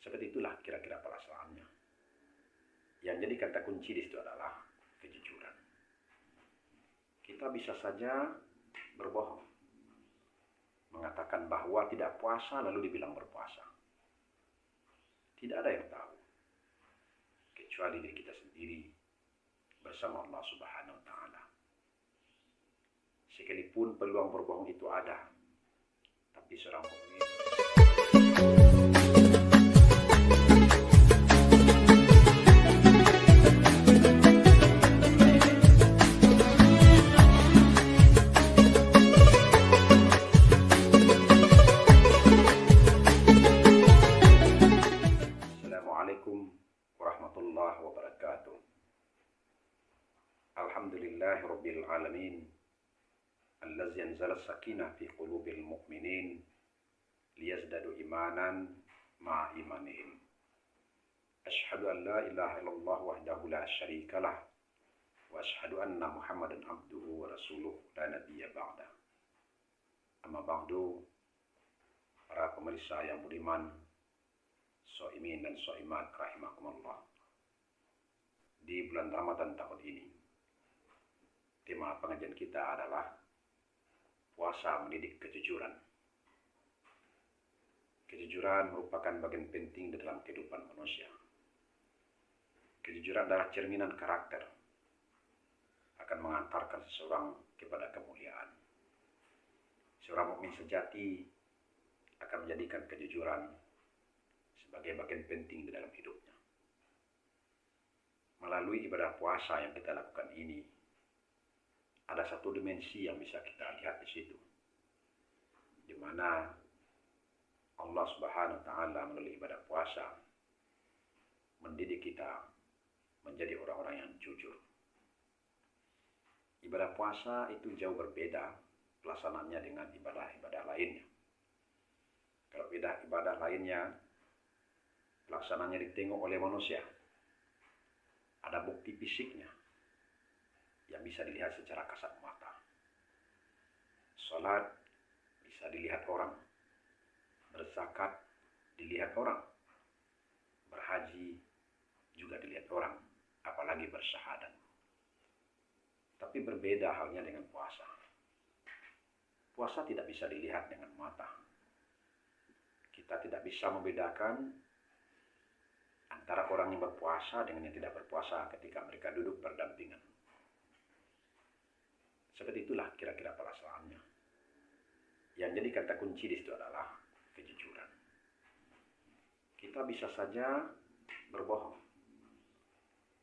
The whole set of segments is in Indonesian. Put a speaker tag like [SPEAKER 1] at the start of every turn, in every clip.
[SPEAKER 1] Seperti itulah kira-kira pelaksanaannya. Yang jadi kata kunci di situ adalah kejujuran. Kita bisa saja berbohong, mengatakan bahwa tidak puasa lalu dibilang berpuasa. Tidak ada yang tahu kecuali diri kita sendiri bersama Allah Subhanahu wa taala. Sekalipun peluang berbohong itu ada, tapi seorang mukmin Assalamualaikum warahmatullahi wabarakatuh. Alhamdulillahi rabbil alamin. Allazi anzala as-sakinah fi qulubil mu'minin liyazdadu imanan ma'a imanihim. Ashhadu an la ilaha illallah wahdahu la syarikalah wa ashhadu anna Muhammadan abduhu wa rasuluh la nabiyya ba'da. Amma ba'du, para pemirsa yang budiman, shaimin dan shaimat rahimakumullah. Di bulan Ramadan tahun ini, tema pengajian kita adalah puasa mendidik kejujuran. Kejujuran merupakan bagian penting di dalam kehidupan manusia. Kejujuran adalah cerminan karakter, akan mengantarkan seseorang kepada kemuliaan. Seorang mukmin sejati akan menjadikan kejujuran sebagai bagian penting di dalam hidupnya. Melalui ibadah puasa yang kita lakukan ini, ada satu dimensi yang bisa kita lihat di situ, di mana Allah Subhanahu wa taala melalui ibadah puasa mendidik kita menjadi orang-orang yang jujur. Ibadah puasa itu jauh berbeda pelaksanaannya dengan ibadah-ibadah lainnya. Kalau ibadah lainnya pelaksananya ditengok oleh manusia, ada bukti fisiknya yang bisa dilihat secara kasat mata. Salat bisa dilihat orang, berzakat dilihat orang, berhaji juga dilihat orang, apalagi bersyahadat. Tapi berbeda halnya dengan puasa. Puasa tidak bisa dilihat dengan mata. Kita tidak bisa membedakan antara orang yang berpuasa dengan yang tidak berpuasa ketika mereka duduk berdampingan. Seperti itulah kira-kira pelaksanaannya. Yang jadi kata kunci di situ adalah kejujuran. Kita bisa saja berbohong,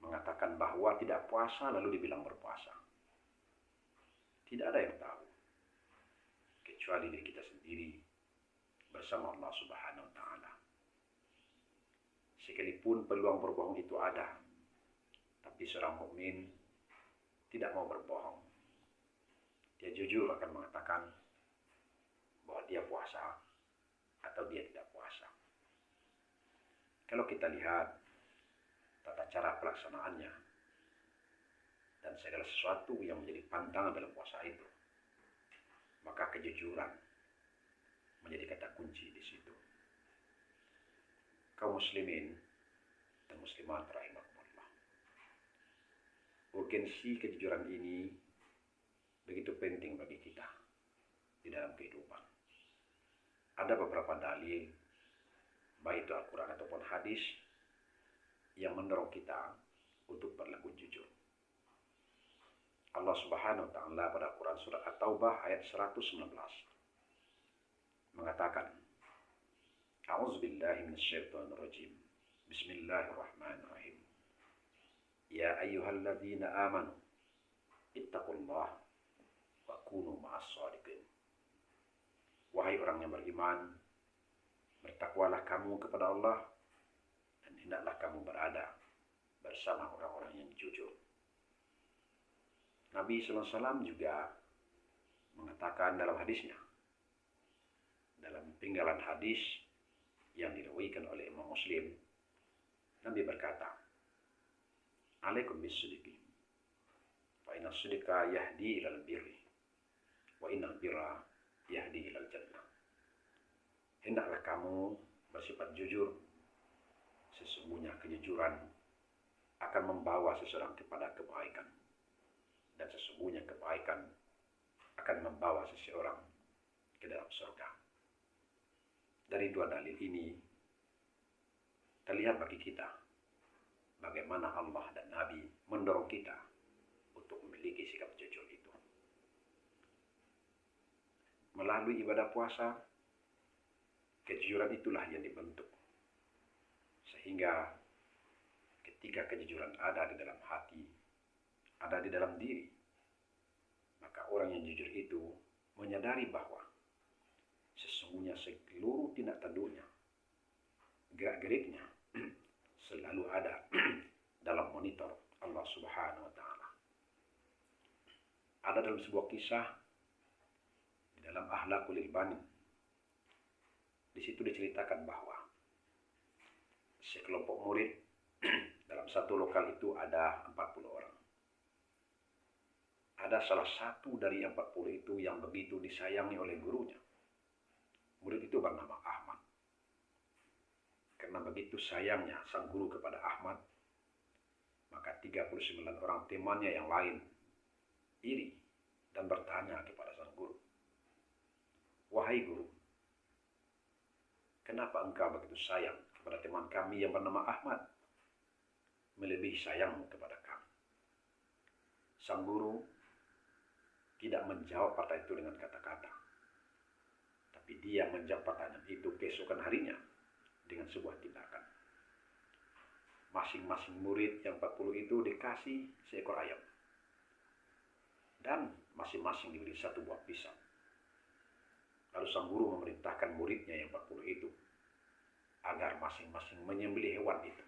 [SPEAKER 1] mengatakan bahwa tidak puasa lalu dibilang berpuasa. Tidak ada yang tahu kecuali diri kita sendiri bersama Allah Subhanahu wa taala. Sekalipun peluang berbohong itu ada, tapi seorang mukmin tidak mau berbohong. Dia jujur akan mengatakan bahwa dia puasa atau dia tidak puasa. Kalau kita lihat tata cara pelaksanaannya dan segala sesuatu yang menjadi pantangan dalam puasa itu, maka kejujuran menjadi kata kunci di situ. Kaum muslimin dan muslimat rahimakumullah. Urgensi kejujuran ini begitu penting bagi kita di dalam kehidupan. Ada beberapa dalil, baik itu Al-Quran ataupun hadis, yang mendorong kita untuk berlaku jujur. Allah Subhanahu wa taala pada Quran surat At-Taubah ayat 119 mengatakan, A'udzubillahi minasyaitonirrajim. Bismillahirrahmanirrahim. Ya ayyuhalladzina amanu ittaqullaha wa kunu ma'as shadiqin. Wahai orang yang beriman, bertakwalah kamu kepada Allah dan hendaklah kamu berada bersama orang-orang yang jujur. Nabi SAW juga mengatakan dalam hadisnya, dalam penggalan hadis yang diriwayatkan oleh Imam Muslim, Nabi berkata, Alaikum bis-sidqi, fa inna as-sidqa yahdi ilal birri, wa innal birra yahdi ilal jannah. Hendaklah kamu bersifat jujur, kejujuran akan membawa seseorang kepada kebaikan. Dan sesungguhnya kebaikan akan membawa seseorang ke dalam surga. Dari dua dalil ini, terlihat bagi kita bagaimana Allah dan Nabi mendorong kita untuk memiliki sikap jujur itu. Melalui ibadah puasa, kejujuran itulah yang dibentuk. Sehingga ketika kejujuran ada di dalam hati, ada di dalam diri, maka orang yang jujur itu menyadari bahwa sesungguhnya seluruh tindak tanduknya, gerak-geriknya selalu ada dalam monitor Allah Subhanahu wa Ta'ala. Ada dalam sebuah kisah di dalam Akhlaqul Ibanin. Di situ diceritakan bahwa sekelompok murid dalam satu lokal itu ada 40 orang. Ada salah satu dari 40 itu yang begitu disayangi oleh gurunya. Murid itu bernama Ahmad. Karena begitu sayangnya sang guru kepada Ahmad, maka 39 orang temannya yang lain iri dan bertanya kepada sang guru, "Wahai guru, kenapa engkau begitu sayang kepada teman kami yang bernama Ahmad, melebihi sayangmu kepada kami?" Sang guru tidak menjawab pertanyaan itu dengan kata-kata, tapi dia menjawab pertanyaan itu keesokan harinya dengan sebuah tindakan. Masing-masing murid yang 40 itu dikasih seekor ayam. Dan masing-masing diberi satu buah pisang. Lalu sang guru memerintahkan muridnya yang 40 itu agar masing-masing menyembelih hewan itu,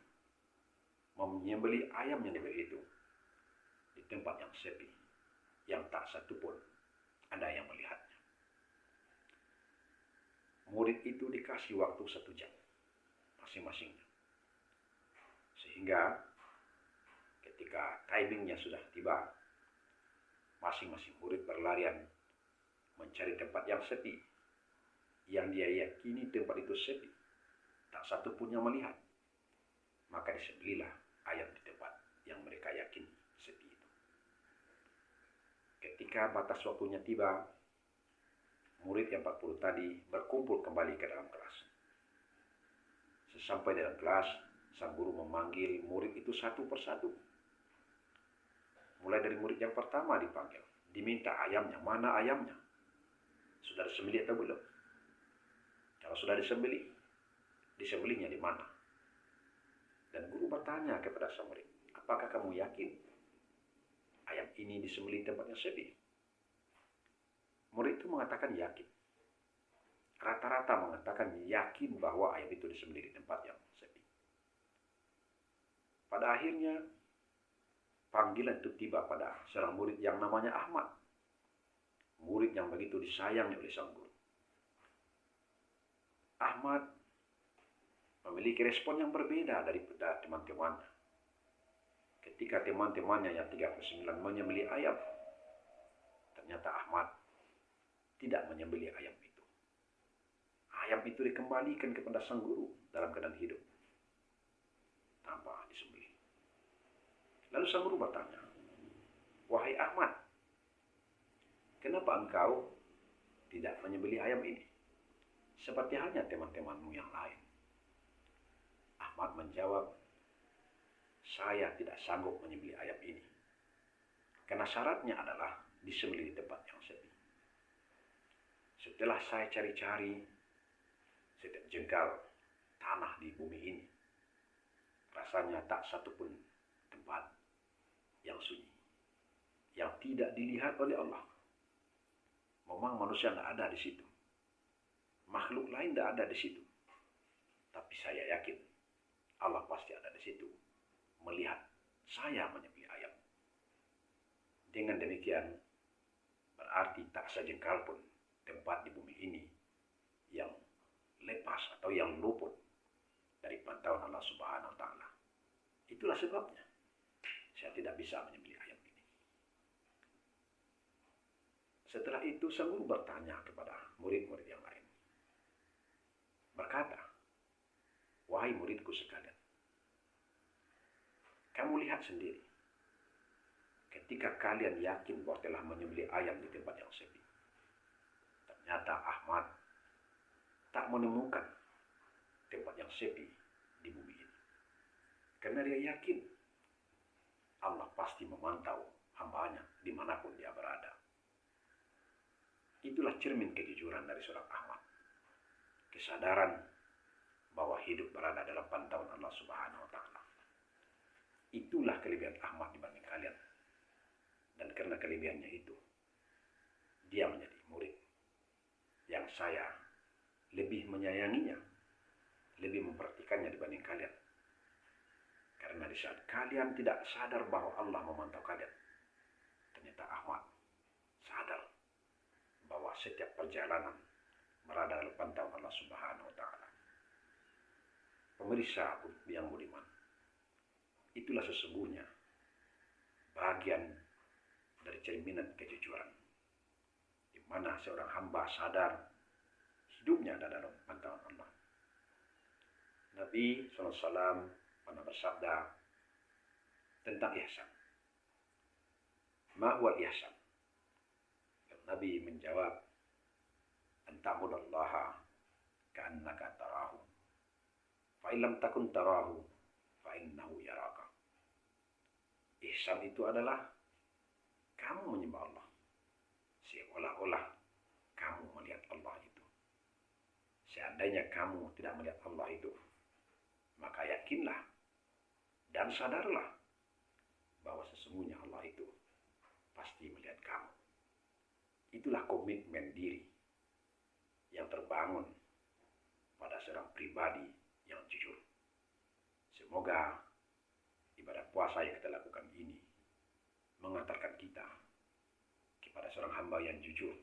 [SPEAKER 1] menyembelih ayam yang diberi itu di tempat yang sepi, yang tak satu pun ada yang melihatnya. Murid itu dikasih waktu 1 jam masing-masingnya. Sehingga ketika timingnya sudah tiba, masing-masing murid berlarian mencari tempat yang sepi, yang dia yakini tempat itu sepi, tak satu pun yang melihat. Maka disembelihlah ayam di tempat yang mereka yakin sepi itu. Ketika batas waktunya tiba, murid yang 40 tadi berkumpul kembali ke dalam kelas. Sesampai dalam kelas, sang guru memanggil murid itu satu persatu. Mulai dari murid yang pertama dipanggil, diminta ayamnya, mana ayamnya? Sudah disembelih atau belum? Kalau sudah disembelih, disembelihnya di mana? Dan guru bertanya kepada sang murid, apakah kamu yakin ayam ini disembelih di tempat yang sepi? Murid itu mengatakan yakin. Rata-rata mengatakan yakin bahwa ayam itu disembelih di tempat yang sepi. Pada akhirnya, panggilan itu tiba pada seorang murid yang namanya Ahmad. Murid yang begitu disayangi oleh sang guru. Ahmad memiliki respon yang berbeda daripada teman-temannya. Ketika teman-temannya yang 39 menyembelih ayam, ternyata Ahmad tidak menyembelih ayam itu. Ayam itu dikembalikan kepada sang guru dalam keadaan hidup, tanpa disembelih. Lalu sang guru bertanya, "Wahai Ahmad, kenapa engkau tidak menyembelih ayam ini? Seperti halnya teman-temanmu yang lain." Ahmad menjawab, "Saya tidak sanggup menyembelih ayam ini. Karena syaratnya adalah disembelih di tempat yang sepi. Setelah saya cari-cari setiap jengkal tanah di bumi ini, rasanya tak satu pun tempat yang sunyi, yang tidak dilihat oleh Allah. Memang manusia tidak ada di situ, makhluk lain tidak ada di situ, tapi saya yakin Allah pasti ada di situ, melihat saya menyembelih ayam. Dengan demikian, berarti tak sejengkal pun tempat di bumi ini yang lepas atau yang luput dari pantauan Allah Subhanahu wa Ta'ala. Itulah sebabnya saya tidak bisa menyembelih ayam ini." Setelah itu sang guru bertanya kepada murid-murid yang lain. Berkata, "Wahai muridku sekalian, lihat sendiri. Ketika kalian yakin bahwa telah menyembelih ayam di tempat yang sepi, ternyata Ahmad tak menemukan tempat yang sepi di bumi ini. Karena dia yakin Allah pasti memantau hambanya dimanapun dia berada. Itulah cermin kejujuran dari seorang Ahmad. Kesadaran bahwa hidup berada dalam pantauan Allah Subhanahu wa Ta'ala. Itulah kelebihan Ahmad dibanding kalian. Dan karena kelebihannya itu, dia menjadi murid yang saya lebih menyayanginya, lebih memperhatikannya dibanding kalian. Karena di saat kalian tidak sadar bahwa Allah memantau kalian, ternyata Ahmad sadar bahwa setiap perjalanan berada dalam pantauan Allah Subhanahu wa Ta'ala. Pemirsa yang budiman, itulah sesungguhnya bagian dari cerminan kejujuran, di mana seorang hamba sadar hidupnya ada dalam pantauan Allah. Nabi SAW pernah bersabda tentang ihsan. Ma huwa ihsan? Nabi menjawab, "Anta'budallaha ka'annaka tarahu. Fa in lam takun tarahu, fa innahu yaraka." Ihsan itu adalah kamu menyembah Allah seolah-olah kamu melihat Allah itu. Seandainya kamu tidak melihat Allah itu, maka yakinlah dan sadarlah bahwa sesungguhnya Allah itu pasti melihat kamu. Itulah komitmen diri yang terbangun pada seorang pribadi yang jujur. Semoga ibadah puasa yang kita lakukan ini mengantarkan kita kepada seorang hamba yang jujur,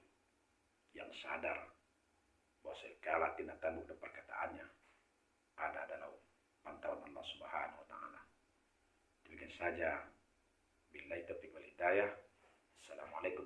[SPEAKER 1] yang sadar bahwa segala tindak tanduk dan perkataannya ada dalam pantauan Allah Subhanahu wa Ta'ala. Demikian saja. Billahi taufiq wal hidayah. Assalamualaikum